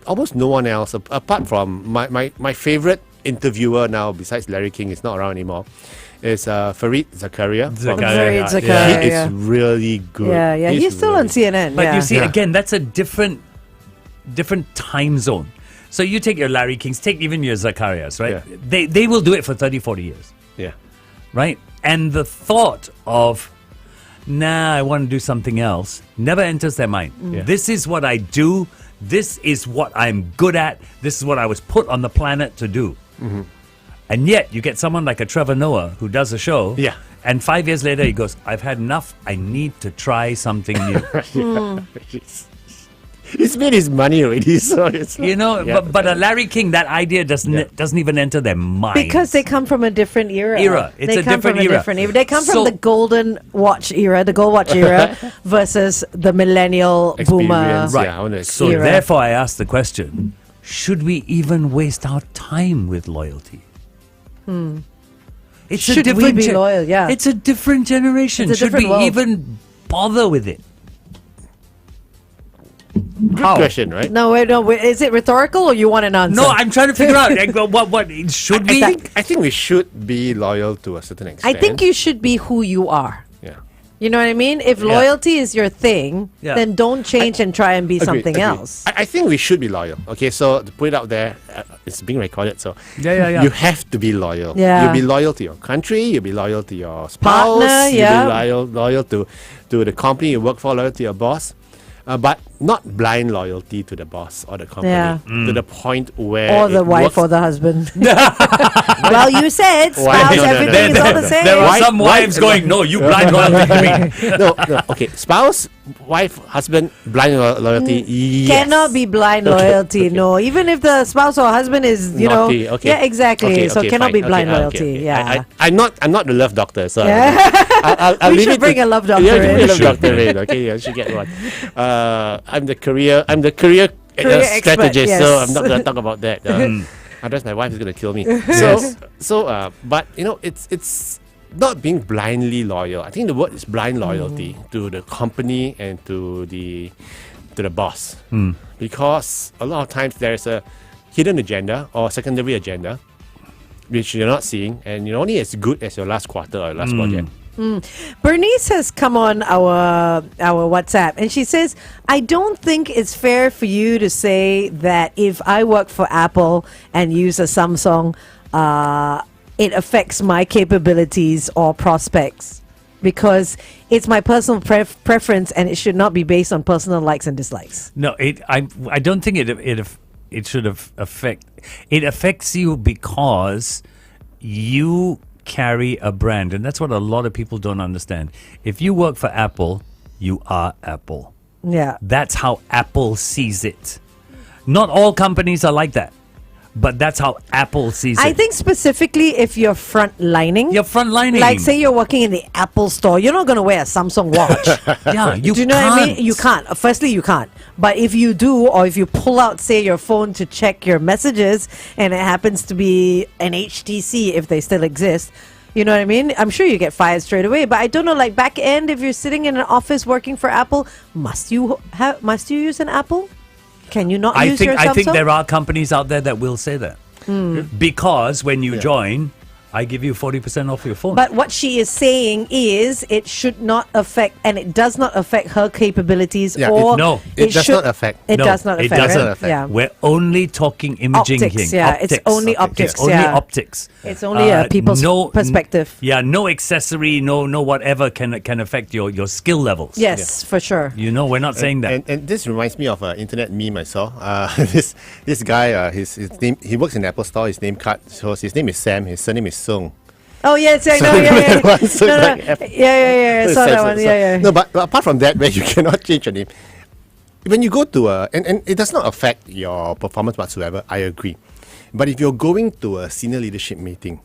almost no one else, apart from my favorite interviewer now, besides Larry King, is not around anymore, is Fareed Zakaria. from- Fareed He Zakaria, is yeah. really good. Yeah, yeah. He's still on really- CNN. But yeah. you see, Yeah. again, that's a different time zone. So you take your Larry Kings, take even your Zacarias, right? Yeah. They will do it for 30, 40 years, Yeah. right? And the thought of, I want to do something else, never enters their mind. Yeah. This is what I do. This is what I'm good at. This is what I was put on the planet to do. Mm-hmm. And yet you get someone like a Trevor Noah who does a show. Yeah. And 5 years later, he goes, I've had enough. I need to try something new. He's made his money already, so it's You know, Yeah. but a Larry King, that idea doesn't even enter their mind. Because they come from a different era. It's they a come different from era. A different era. They come So- from the golden watch era, the gold watch era, versus the millennial boomer. Experience. Right. Yeah, I want to So Era. therefore, I ask the question: should we even waste our time with loyalty? It's Should we be loyal? Yeah. It's a different generation. It's a Should we different world. even bother with it? Good How? question, right? No, wait. Is it rhetorical or you want an answer? No, I'm trying to figure out like, what should we? I think we should be loyal to a certain I extent. think you should be who you are. Yeah. You know what I mean? If loyalty is your thing, Yeah. then don't change and try and be Agreed, something agreed. else. I think we should be loyal. Okay, so to put it out there, it's being recorded, so Yeah. you have to be loyal. Yeah. You'll be loyal to your country. You'll be loyal to your spouse. Partner, You'll yeah. be loyal to the company you work for. Loyal to your boss. But not blind loyalty to the boss or the company Yeah. to the point where Or the it wife works- or the husband. Well, you said spouse, No, no, no. everything is all the same. There are Why- some wives why- going, no, you blind loyalty to me. no, okay. Spouse, wife, husband, blind loyalty. Yes. Cannot be blind Okay, loyalty. okay. No, even if the spouse or husband is, Naughty, okay. yeah, exactly. Okay, so okay, cannot fine. be blind Okay, loyalty. okay. Yeah. I'm not the love doctor, so Yeah. I'll We leave should it bring a love doctor Yeah, in. bring a love doctor in. Okay, yeah, I should get one. I'm the career Career expert, strategist, so yes. I'm not gonna talk about that. Otherwise, my wife is gonna kill me. But it's not being blindly loyal. I think the word is blind loyalty to the company and to the boss, because a lot of times there's a hidden agenda or secondary agenda which you're not seeing, and you're only as good as your last quarter or last project. Bernice has come on our WhatsApp and she says, I don't think it's fair for you to say that if I work for Apple and use a Samsung, it affects my capabilities or prospects, because it's my personal preference and it should not be based on personal likes and dislikes. No, I don't think it should affect. It affects you because you carry a brand, and that's what a lot of people don't understand. If you work for Apple, you are Apple. Yeah. That's how Apple sees it. Not all companies are like that, but that's how Apple sees it. I think specifically if you're frontlining, you're frontlining. like say you're working in the Apple store, you're not going to wear a Samsung watch. yeah, you Do you know can't. what I mean? You can't. Firstly, you can't. But if you do, or if you pull out, say, your phone to check your messages, and it happens to be an HTC, if they still exist, you know what I mean? I'm sure you get fired straight away. But I don't know, like back end, if you're sitting in an office working for Apple, must you use an Apple? Can you not use your Samsung? I think there are companies out there that will say that. Because when you join, I give you 40% off your phone. But what she is saying is it should not affect, and it does not affect her capabilities. Yeah, or it does not affect. It No, does not it affect. doesn't right? affect. Yeah. We're only talking imaging Optics, here. yeah. It's only optics, It's only yeah. optics. It's only a people's perspective. No accessory, no whatever can affect your skill levels. Yes, for sure. You know, we're not saying that. And this reminds me of an internet meme I saw. This guy, his name, he works in Apple Store. His name card shows his name is Sam. His surname is Sung. Oh yes, I know. So Yeah, yeah, that one, so no, it's no. like Apple. Yeah. I saw that one. Yeah. No, but apart from that, where you cannot change your name, when you go to and it does not affect your performance whatsoever. I agree, but if you're going to a senior leadership meeting,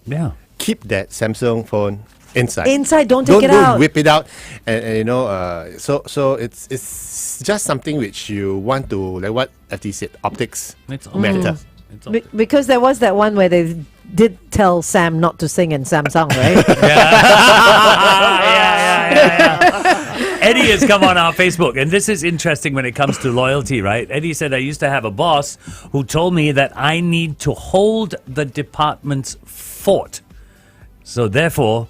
Yeah. keep that Samsung phone inside. Inside, don't take it don't out. whip it out, and you know. So it's just something which you want to, like what FT said, optics It's matter. It's Because there was that one where did tell Sam not to sing in Samsung, right? Yeah. Eddie has come on our Facebook, and this is interesting when it comes to loyalty, right? Eddie said, I used to have a boss who told me that I need to hold the department's fort. So therefore,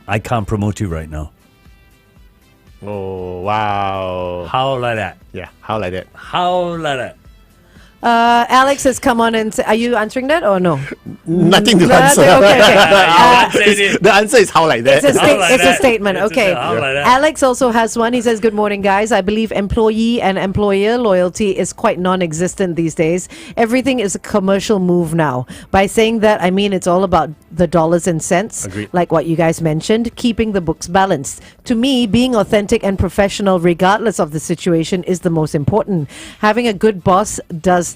I can't promote you right now. Oh, wow. How like that? Yeah, how like that? How like that? Alex has come on and are you answering that or no? Nothing to Nothing. answer. Okay. The answer is how like that. It's a, How like it's a that? statement. It's Okay. how like that? Alex also has one. He says, good morning, guys. I believe employee and employer loyalty is quite non-existent these days. Everything is a commercial move now. By saying that, I mean it's all about the dollars and cents. Agreed. Like what you guys mentioned, keeping the books balanced. To me, being authentic and professional regardless of the situation is the most important. Having a good boss does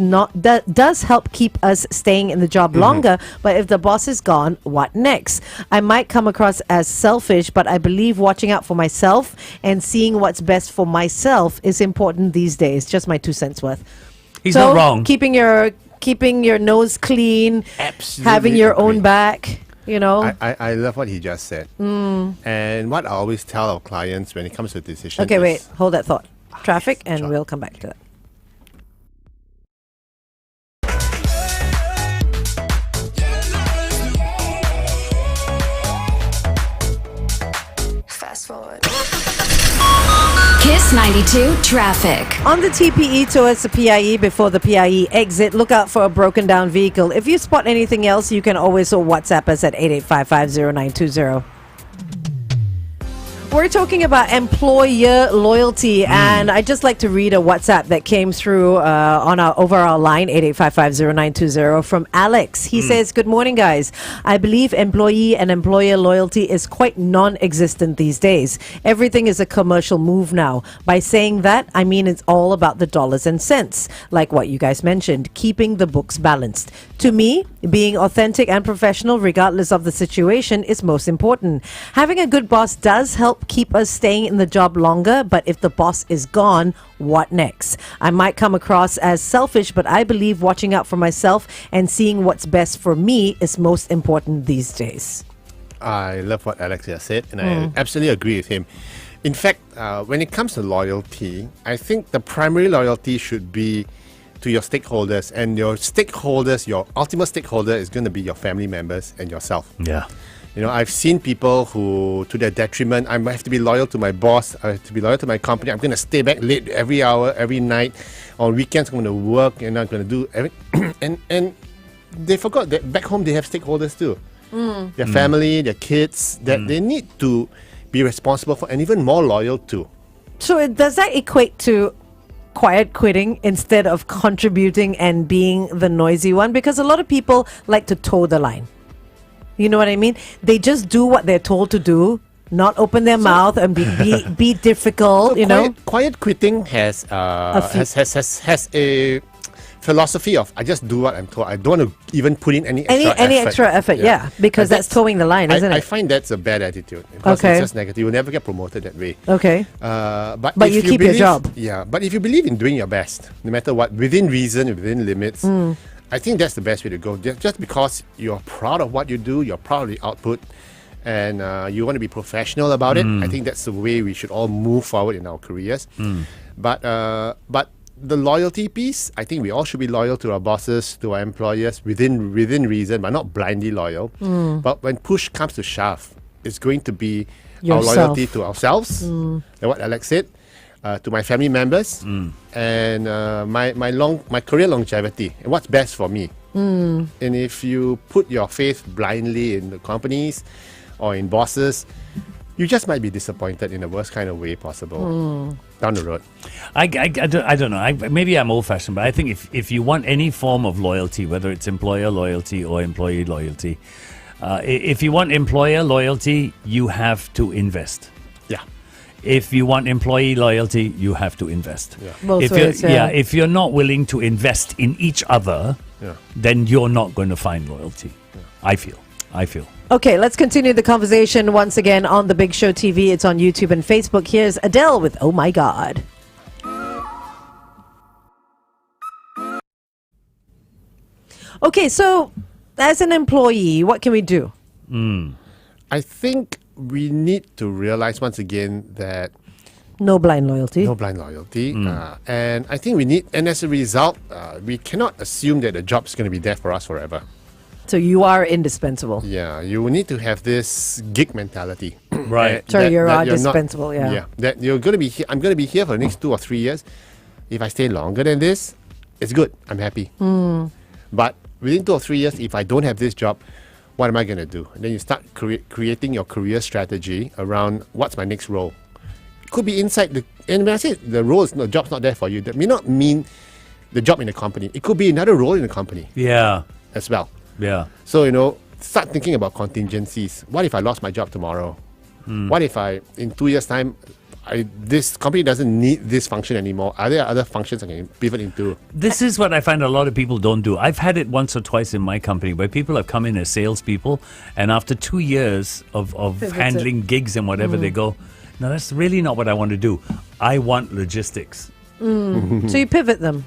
help keep us staying in the job longer, but if the boss is gone, what next? I might come across as selfish, but I believe watching out for myself and seeing what's best for myself is important these days. Just my 2 cents worth. He's So, not wrong. Keeping your nose clean, Absolutely having your own agree. back, you know. I love what he just said. And what I always tell our clients when it comes to decisions. Okay, is, wait, hold that thought. Traffic, and sure. we'll come back to that. Fast forward. Kiss 92 traffic. On the TPE towards the PIE before the PIE exit, look out for a broken down vehicle. If you spot anything else, you can always WhatsApp us at 88550920. We're talking about employer loyalty, and I'd just like to read a WhatsApp that came through on our overall line, 88550920, from Alex. He says, good morning, guys. I believe employee and employer loyalty is quite non-existent these days. Everything is a commercial move now. By saying that, I mean it's all about the dollars and cents, like what you guys mentioned, keeping the books balanced. To me, being authentic and professional, regardless of the situation, is most important. Having a good boss does help keep us staying in the job longer, but if the boss is gone, what next? I might come across as selfish, but I believe watching out for myself and seeing what's best for me is most important these days. I love what Alex has said, and I absolutely agree with him. In fact, when it comes to loyalty, I think the primary loyalty should be to your stakeholders, and your stakeholders, your ultimate stakeholder is going to be your family members and yourself. Yeah. You know, I've seen people who, to their detriment, I have to be loyal to my boss, I have to be loyal to my company, I'm going to stay back late every hour, every night. On weekends, I'm going to work, and I'm going to do everything. And they forgot that back home they have stakeholders too. Their family, their kids, that they need to be responsible for and even more loyal to. So does that equate to quiet quitting instead of contributing and being the noisy one? Because a lot of people like to toe the line. You know what I mean? They just do what they're told to do, not open their mouth and be difficult. So quiet quitting has a philosophy of I just do what I'm told. I don't want to even put in any extra effort. Yeah, because And that's towing the line, isn't I it? find that's a bad attitude because Okay. it's just negative. You will never get promoted that way. Okay. But But if you keep your job. Yeah, but if you believe in doing your best, no matter what, within reason, within limits, I think that's the best way to go. Just because you're proud of what you do, you're proud of the output, and you want to be professional about it, I think that's the way we should all move forward in our careers. But the loyalty piece, I think we all should be loyal to our bosses, to our employers, within reason, but not blindly loyal. But when push comes to shove, it's going to be our Yourself. loyalty to ourselves, like what Alex said, to my family members, and my career longevity, and what's best for me. And if you put your faith blindly in the companies or in bosses, you just might be disappointed in the worst kind of way possible down the road. I don't know. Maybe I'm old-fashioned, but I think if you want any form of loyalty, whether it's employer loyalty or employee loyalty, if you want employer loyalty, you have to invest. Yeah. If you want employee loyalty, you have to invest. Yeah. Both If ways, you're, yeah. if you're not willing to invest in each other, Yeah. then you're not going to find loyalty. I feel. Okay, let's continue the conversation once again on The Big Show TV. It's on YouTube and Facebook. Here's Adele with Oh My God. Okay, so as an employee, what can we do? I think we need to realize once again that No blind loyalty. no blind loyalty. And I think we need, and as a result, we cannot assume that the job's going to be there for us forever. So you are indispensable. Yeah, you need to have this gig mentality. Right. Sorry, you're not- dispensable, yeah. Yeah, that you're going to be here. I'm going to be here for the next 2 or 3 years. If I stay longer than this, it's good. I'm happy. But within 2 or 3 years, if I don't have this job, what am I going to do? And then you start creating your career strategy around what's my next role. It could be inside the, and when I say the role is, the job's not there for you, that may not mean the job in the company. It could be another role in the company Yeah. as well. Yeah. So, start thinking about contingencies. What if I lost my job tomorrow? What if in 2 years' time, this company doesn't need this function anymore? Are there other functions I can pivot into? This is what I find a lot of people don't do. I've had it once or twice in my company where people have come in as salespeople, and after 2 years of Pivoted. handling gigs and whatever, they go, no, that's really not what I want to do. I want logistics. So you pivot them.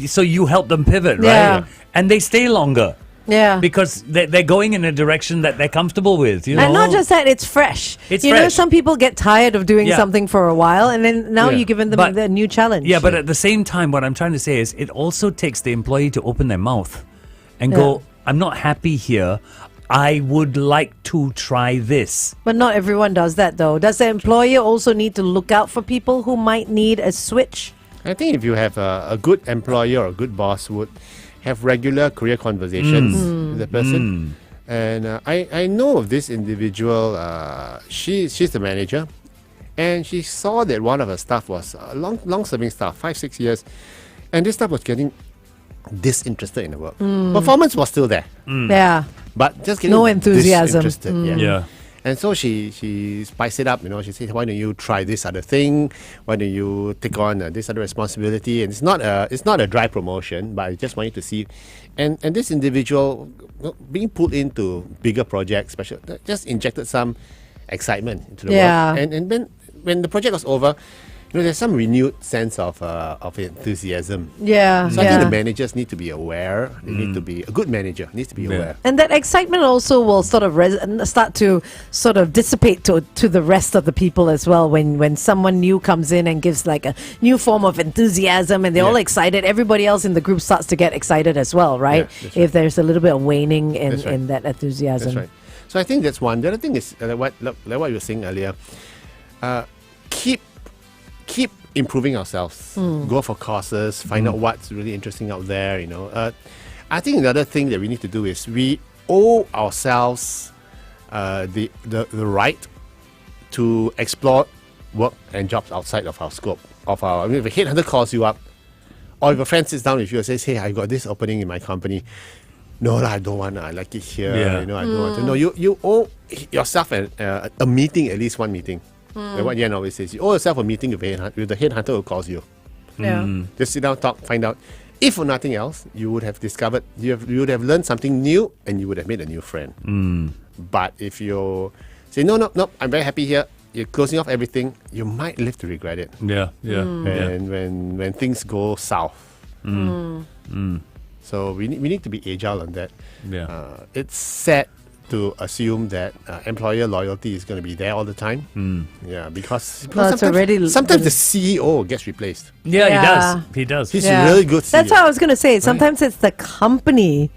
So you help them pivot, right? Yeah. And they stay longer. Yeah. Because they're going in a direction that they're comfortable with, you know. And not just that, it's fresh. It's you know, fresh. some people get tired of doing Yeah. something for a while, and then now Yeah. you're giving them But- a new challenge. Yeah, but at the same time, what I'm trying to say is it also takes the employee to open their mouth and Yeah. go, I'm not happy here. I would like to try this. But not everyone does that, though. Does the employer also need to look out for people who might need a switch? I think if you have a good employer or a good boss would have regular career conversations with the person. And I know of this individual, she's the manager, and she saw that one of her staff was a long-serving staff, 5-6 years, and this staff was getting disinterested in the work. Performance was still there, Yeah. but just getting No enthusiasm. disinterested. Yeah. And so she spiced it up, She said, "Why don't you try this other thing? Why don't you take on this other responsibility?" And it's not a dry promotion, but I just want you to see. And this individual being pulled into bigger projects, special, just injected some excitement into the Yeah. work. And then when the project was over, there's some renewed sense of enthusiasm. Yeah. So I yeah. think the managers need to be aware. They need to be a good manager needs to be aware. And that excitement also will sort of start to sort of dissipate to the rest of the people as well. When someone new comes in and gives like a new form of enthusiasm, and they're all Yeah. excited, everybody else in the group starts to get excited as well, right? Yeah, that's If there's a little bit of waning That's right. in that enthusiasm. That's right. So I think that's one. The other thing is like what you were saying earlier. Keep improving ourselves. Go for courses. Find out what's really interesting out there. I think another thing that we need to do is we owe ourselves the right to explore work and jobs outside of our scope. If a headhunter calls you up, or if a friend sits down with you and says, "Hey, I got this opening in my company." No, I don't want. I like it here. Yeah. I don't want to. No, you owe yourself a meeting, at least one meeting. Like what Yan always says, you owe yourself a meeting with the headhunter who calls you. Yeah. Just sit down, talk, find out. If for nothing else, you would have discovered, you would have learned something new, and you would have made a new friend. But if you say, no, I'm very happy here, you're closing off everything, you might live to regret it. Yeah. Yeah. And when things go south. So we need to be agile on that. Yeah. It's sad to assume that employer loyalty is going to be there all the time. Yeah, because No, it's already sometimes the CEO gets replaced. Yeah, Yeah. he does. He's Yeah. a really good CEO. That's what I was going to say. Sometimes it's the company.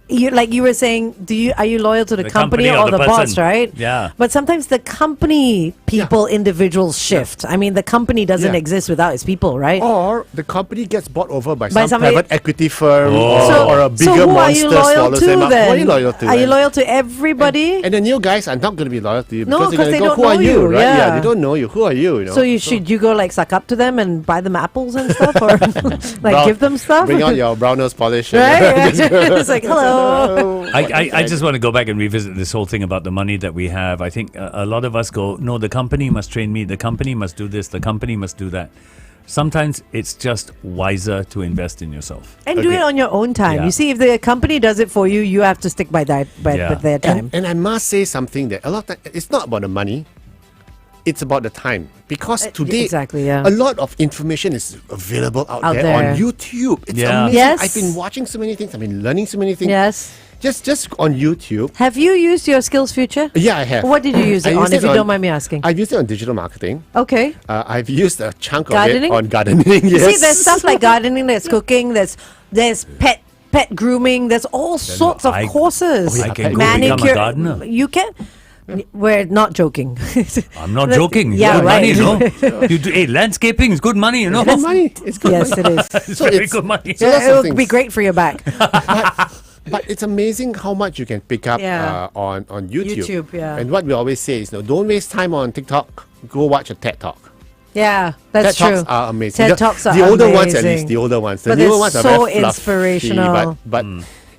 Like you were saying, are you loyal to the company or the boss, person. right? Yeah. But sometimes the company people, individuals shift. I mean, the company doesn't Yeah. exist without its people, right? Or the company gets bought over by By some somebody- private equity firm So, or a bigger so who are monster you loyal swallows to them up. then? Who are you loyal to? Are you And- loyal to everybody? And the new guys are not going to be loyal to you No, because they're 'cause going they to go, don't who are know you, you, right? yeah. They don't know you. Who are you? So should you go like suck up to them and buy them apples and stuff, or like give them stuff? Bring out your brown nose polish. right? It's like hello. I just want to go back and revisit this whole thing about the money that we have. I think a lot of us go, no, the company must train me, the company must do this, the company must do that. Sometimes it's just wiser to invest in yourself. And do Okay. it on your own time. Yeah. You see, if the company does it for you, you have to stick by that, Yeah. with their time. And I must say something that a lot of it's not about the money, it's about the time. Because today, exactly, yeah. a lot of information is available out Out there there. on YouTube. It's Yeah. amazing. Yes. I've been watching so many things. I've been learning so many things. Yes. Just on YouTube. Have you used your Skills Future? Yeah, I have. What did you use I it on, used if you don't mind me asking? I've used it on digital marketing. Okay. I've used a chunk Gardening? of it on gardening. Yes. See, there's stuff like gardening, there's cooking, there's pet grooming, there's all sorts of courses. I can go become a gardener. You can. We're not joking. I'm not joking. It's Yeah, good right. money, you know. Hey, landscaping is good money, you know. Good money. It's good Yes, money. it is. It's very good money. So lots It of would things. be great for your back. But it's amazing how much you can pick up Yeah. on YouTube. YouTube, yeah. And what we always say is, don't waste time on TikTok. Go watch a TED Talk. Yeah, that's TED true. Talks are amazing. TED Talks are the older ones, at amazing. least the older ones. The But newer they're ones are so very fluffy, inspirational. But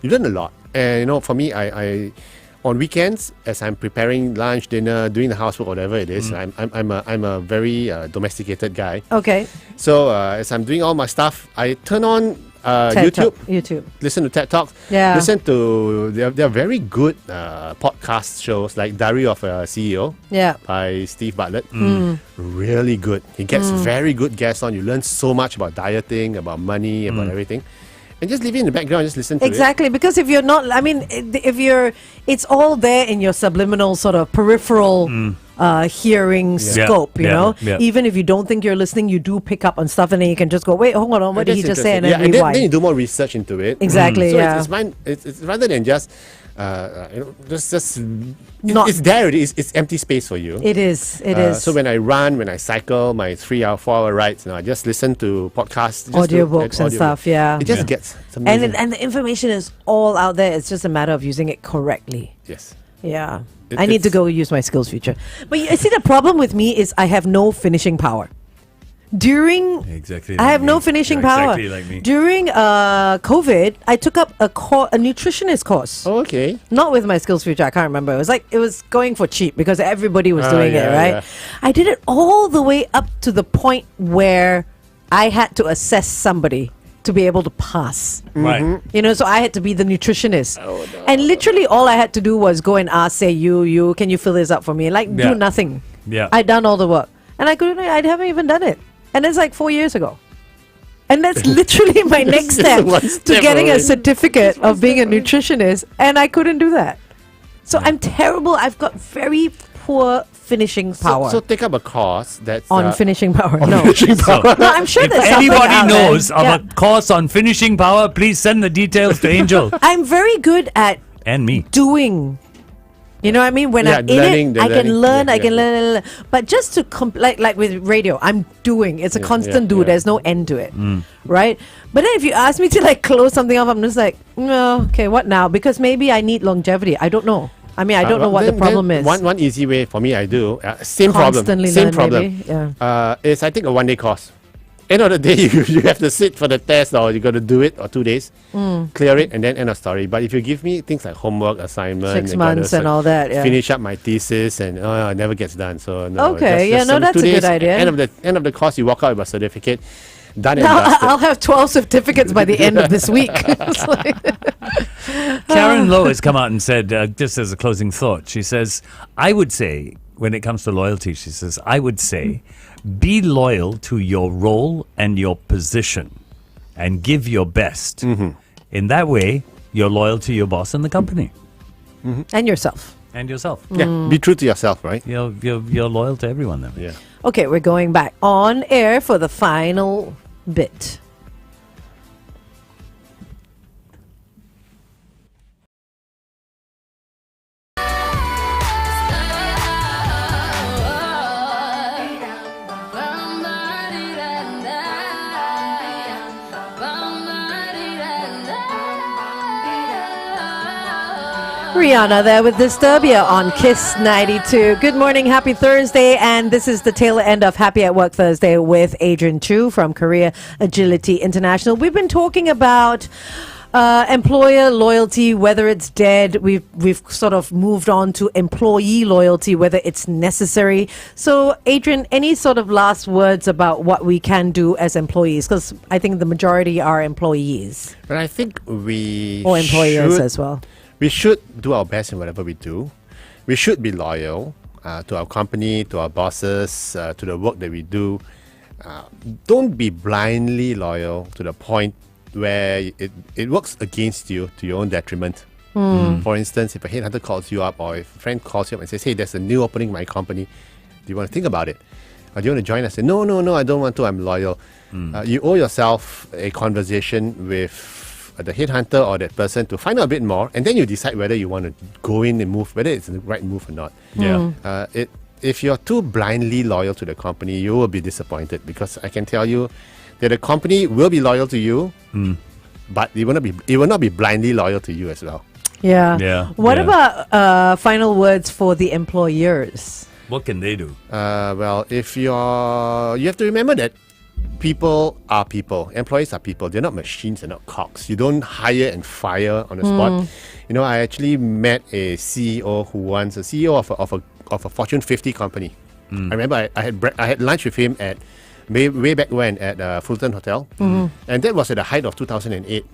you learn a lot. And for me, I on weekends, as I'm preparing lunch, dinner, doing the housework, whatever it is, I'm a very domesticated guy. Okay. So as I'm doing all my stuff, I turn on TED YouTube. Talk. YouTube. Listen to TED Talks. Yeah. Listen to they're very good podcast shows like Diary of a CEO Yeah. by Steve Bartlett. Really good. He gets very good guests on. You learn so much about dieting, about money, about everything. And just leave it in the background, just listen to it. Exactly, because if you're not, I mean, it's all there in your subliminal sort of peripheral hearing scope, you know? Yeah. Even if you don't think you're listening, you do pick up on stuff and then you can just go, wait, hold on, what did he just say? And then and rewind. then you do more research into it. Exactly, So yeah. it's rather than just, just Not- it's there. It's empty space for you. It is. It is. So when I run, when I cycle, my 3-hour, 4-hour rides, I just listen to podcasts, Audiobooks and stuff, yeah. It just gets it's amazing. And the information is all out there. It's just a matter of using it correctly. yes. Yeah. It- I need to it's- go use my Skills Future. But you see, the problem with me is I have no finishing power. During Exactly. I have no finishing power. Exactly like me. During COVID, I took up a nutritionist course. Oh, okay. Not with my Skills Future, I can't remember. It was going for cheap because everybody was doing it, yeah, right? yeah. I did it all the way up to the point where I had to assess somebody to be able to pass. Right. You know, so I had to be the nutritionist. Oh, no. And literally all I had to do was go and ask, say, you, can you fill this up for me? Like, Yeah. do nothing. Yeah. I'd done all the work. And I haven't even done it. And it's like 4 years ago. And that's literally my next step one to step getting a away. certificate of being a nutritionist. And I couldn't do that. So I'm terrible. I've got very poor finishing power. So take up a course that's on finishing power. No. finishing So, power. No, I'm sure if there's something anybody out there. knows of Yeah. a course on finishing power, please send the details to Angel I'm very good at and me. doing. You know what I mean? When Yeah, I'm in learning, it, the I can learning. learn, Yeah, I can yeah. learn. But just to like with radio, I'm doing. It's a constant yeah, do. yeah. There's no end to it, right? But then if you ask me to like close something off, I'm just like, no, okay, what now? Because maybe I need longevity. I don't know. I mean, I don't know what the problem is. One easy way for me, I do same Constantly problem. Same learn, problem. maybe, yeah. Is I take a 1-day course. End of the day, you have to sit for the test, or you got to do it, or 2 days, clear it, and then end of story. But if you give me things like homework, assignment, 6 and gotta months and all that, yeah. finish up my thesis, and it never gets done. So no. Okay, yeah, no, some that's 2 a good days, idea. End of the course, you walk out with a certificate, done and Now dusted. I'll have 12 certificates by the end of this week. It's like- Karen Lowe has come out and said, just as a closing thought, she says, I would say, when it comes to loyalty, she says, I would say, be loyal to your role and your position and give your best. In that way, you're loyal to your boss and the company and yourself. and yourself. Yeah, be true to yourself, right? You're loyal to everyone then. Yeah. Okay, we're going back on air for the final bit. Rihanna there with Disturbia on Kiss 92. Good morning, happy Thursday, and this is the tail end of Happy at Work Thursday with Adrian Choo from Career Agility International. We've been talking about employer loyalty, whether it's dead. We've sort of moved on to employee loyalty, whether it's necessary. So, Adrian, any sort of last words about what we can do as employees? Because I think the majority are employees But I think we or employers should, as well. We should do our best in whatever we do. We should be loyal to our company, to our bosses, to the work that we do. Don't be blindly loyal to the point where it works against you to your own detriment. For instance, if a headhunter calls you up or if a friend calls you up and says, hey, there's a new opening in my company, do you want to think about it? Or do you want to join us? Say, no, I don't want to, I'm loyal. You owe yourself a conversation with the headhunter or that person to find out a bit more, and then you decide whether you want to go in and move, whether it's the right move or not. Yeah. If you're too blindly loyal to the company, you will be disappointed, because I can tell you that the company will be loyal to you, but it will not be blindly loyal to you as well. Yeah. Yeah, What yeah. about final words for the employers? What can they do? Well, if you have to remember that people are people. Employees are people. They're not machines. They're not cogs. You don't hire and fire on the spot. You know, I actually met a CEO who was a CEO of a Fortune 50 company. I remember I had lunch with him at way back when at Fulton Hotel, and that was at the height of 2008.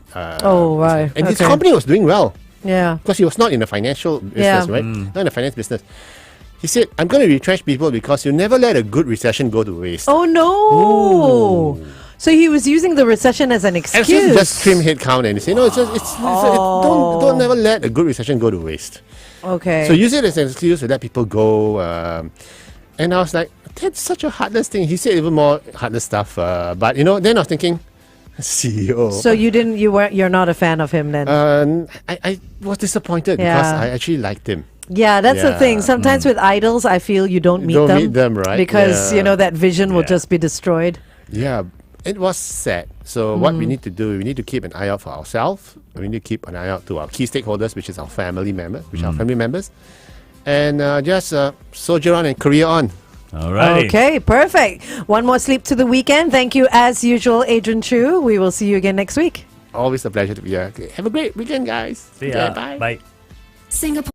Oh, right. And his Okay. company was doing well Yeah. because he was not in the financial business, right? Not in the finance business. He said, I'm going to retrench people because you never let a good recession go to waste. Oh no! So he was using the recession as an And excuse. just trim headcount, and he said, no, don't never let a good recession go to waste. Okay. So use it as an excuse to let people go. And I was like, that's such a heartless thing. He said even more heartless stuff. But you know, then I was thinking, CEO. So you're not a fan of him then? I was disappointed because Yeah. I actually liked him. Yeah, that's the Yeah. thing. Sometimes with idols, I feel you don't meet don't them. meet them, right? Because, Yeah. that vision will Yeah. just be destroyed. Yeah, it was sad. So what we need to do, we need to keep an eye out for ourselves. We need to keep an eye out to our key stakeholders, which is our family members, and just soldier on and career on. All right. Okay, perfect. One more sleep to the weekend. Thank you, as usual, Adrian Choo. We will see you again next week. Always a pleasure to be here. Okay, have a great weekend, guys. See Okay, ya. bye. Bye. Singapore.